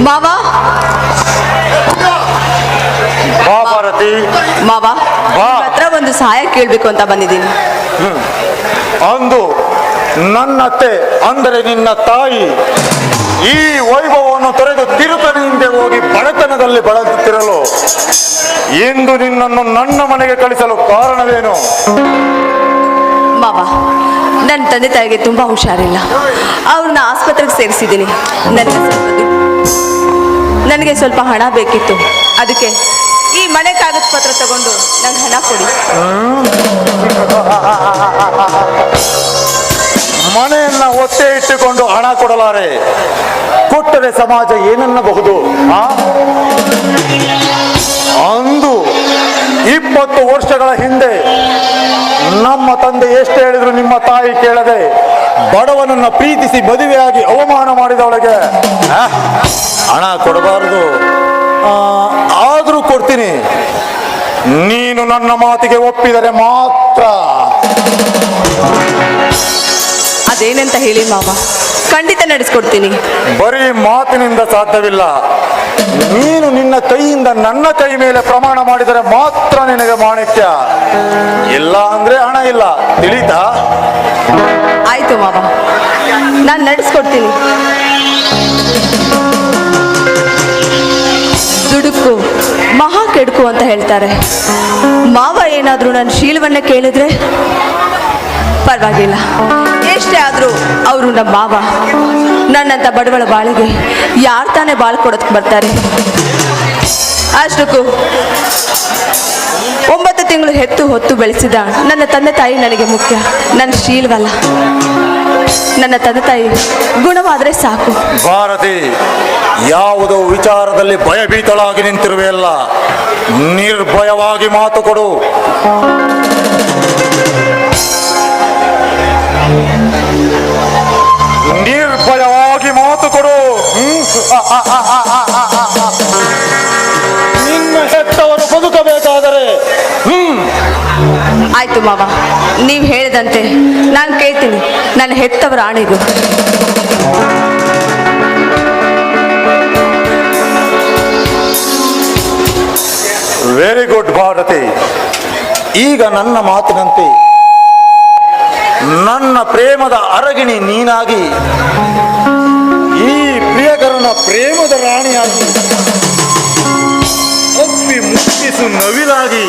ಮಾವ ಬಾ ಭಾರತಿ. ಮಾವ ಬಾ. ನಿಮ್ ಹತ್ರ ಒಂದು ಸಹಾಯ ಕೇಳಬೇಕು ಅಂತ ಬಂದಿದ್ದೀನಿ. ಅಂದು ನನ್ನತ್ತೆ ಅಂದರೆ ನಿನ್ನ ತಾಯಿ ಈ ವೈಭವವನ್ನು ತೊರೆದು ತಿರುಪತಿಯಿಂದ ಹೋಗಿ ಬಡತನದಲ್ಲಿ ಬಳಲುತ್ತಿರಲು ಇಂದು ನಿನ್ನನ್ನು ನನ್ನ ಮನೆಗೆ ಕಳಿಸಲು ಕಾರಣವೇನು? ಮಾವ, ನನ್ನ ತಂದೆ ತಾಯಿಗೆ ತುಂಬಾ ಹುಷಾರಿಲ್ಲ. ಅವ್ರನ್ನ ಆಸ್ಪತ್ರೆಗೆ ಸೇರಿಸಿದ್ದೀನಿ. ನನಗೆ ಸ್ವಲ್ಪ ಹಣ ಬೇಕಿತ್ತು. ಅದಕ್ಕೆ ಈ ಮನೆ ಕಾಗದ ಪತ್ರ ತಗೊಂಡು ನಂಗೆ ಹಣ ಕೊಡಿ. ಮನೆಯನ್ನ ಒತ್ತೆ ಇಟ್ಟುಕೊಂಡು ಹಣ ಕೊಡಲಾರೆ. ಕೊಟ್ಟರೆ ಸಮಾಜ ಏನನ್ನಬಹುದು? ಅಂದು 20 ವರ್ಷಗಳ ಹಿಂದೆ ನಮ್ಮ ತಂದೆ ಎಷ್ಟು ಹೇಳಿದ್ರು ನಿಮ್ಮ ತಾಯಿ ಕೇಳದೆ ಬಡವನನ್ನ ಪ್ರೀತಿಸಿ ಮದುವೆಯಾಗಿ ಅವಮಾನ ಮಾಡಿದವಳಿಗೆ ಹಣ ಕೊಡಬಾರದು. ಆದ್ರೂ ಕೊಡ್ತೀನಿ, ನೀನು ನನ್ನ ಮಾತಿಗೆ ಒಪ್ಪಿದರೆ ಮಾತ್ರ. ಅದೇನಂತ ಹೇಳಿ ಮಾವ, ಖಂಡಿತ ನಡೆಸ್ಕೊಡ್ತೀನಿ. ಬರೀ ಮಾತಿನಿಂದ ಸಾಧ್ಯವಿಲ್ಲ. ನೀನು ನಿನ್ನ ಕೈಯಿಂದ ನನ್ನ ಕೈ ಮೇಲೆ ಪ್ರಮಾಣ ಮಾಡಿದರೆ ಮಾತ್ರ ನಿನಗೆ ಮಾಣಿಕ್ಯ. ಇಲ್ಲ ಅಂದ್ರೆ ಹಣ ಇಲ್ಲ, ತಿಳಿತಾ? ಆಯ್ತು ಮಾವ, ನಾನು ನಡೆಸ್ಕೊಡ್ತೀನಿ. ದುಡುಕು ಮಹಾ ಕೆಡುಕು ಅಂತ ಹೇಳ್ತಾರೆ. ಮಾವ ಏನಾದರೂ ನನ್ನ ಶೀಲವನ್ನೇ ಕೇಳಿದ್ರೆ ಪರವಾಗಿಲ್ಲ, ಎಷ್ಟೇ ಆದರೂ ಅವರು ನಮ್ಮ ಮಾವ. ನನ್ನಂಥ ಬಡವಳ ಬಾಳಿಗೆ ಯಾರು ತಾನೇ ಬಾಳು ಕೊಡೋದಕ್ಕೆ ಬರ್ತಾರೆ? ಅಷ್ಟಕ್ಕೂ 9 ತಿಂಗಳು ಹೆತ್ತು ಹೊತ್ತು ಬೆಳೆಸಿದ ನನ್ನ ತಂದೆ ತಾಯಿ ನನಗೆ ಮುಖ್ಯ, ನನ್ನ ಶೀಲವಲ್ಲ. ನನ್ನ ತಂದೆ ತಾಯಿ ಗುಣವಾದರೆ ಸಾಕು. ಭಾರತಿ, ಯಾವುದೋ ವಿಚಾರದಲ್ಲಿ ಭಯಭೀತಳಾಗಿ ನಿಂತಿರುವೆಯಲ್ಲ, ನಿರ್ಭಯವಾಗಿ ಮಾತು ಕೊಡು. ನಿರ್ಭಯವಾಗಿ ಮಾತು ಕೊಡು. ನಿನ್ನ ಹೆತ್ತವರು ಬದುಕಬೇಕಾದರೆ ಆಯ್ತು ಮಾವ, ನೀವು ಹೇಳಿದಂತೆ ನಾನು ಕೇಳ್ತೀನಿ. ನನ್ನ ಹೆತ್ತವರ ಆಣೆಗೂ. Very good Bharati. ಈಗ ನನ್ನ ಮಾತಿನಂತೆ ನನ್ನ ಪ್ರೇಮದ ಅರಗಿಣಿ ನೀನಾಗಿ, ಈ ಪ್ರಿಯಕರನ ಪ್ರೇಮದ ರಾಣಿಯಾಗಿ, ಅಪ್ಪಿ ಮುಟ್ಟಿಸು ನವಿಲಾಗಿ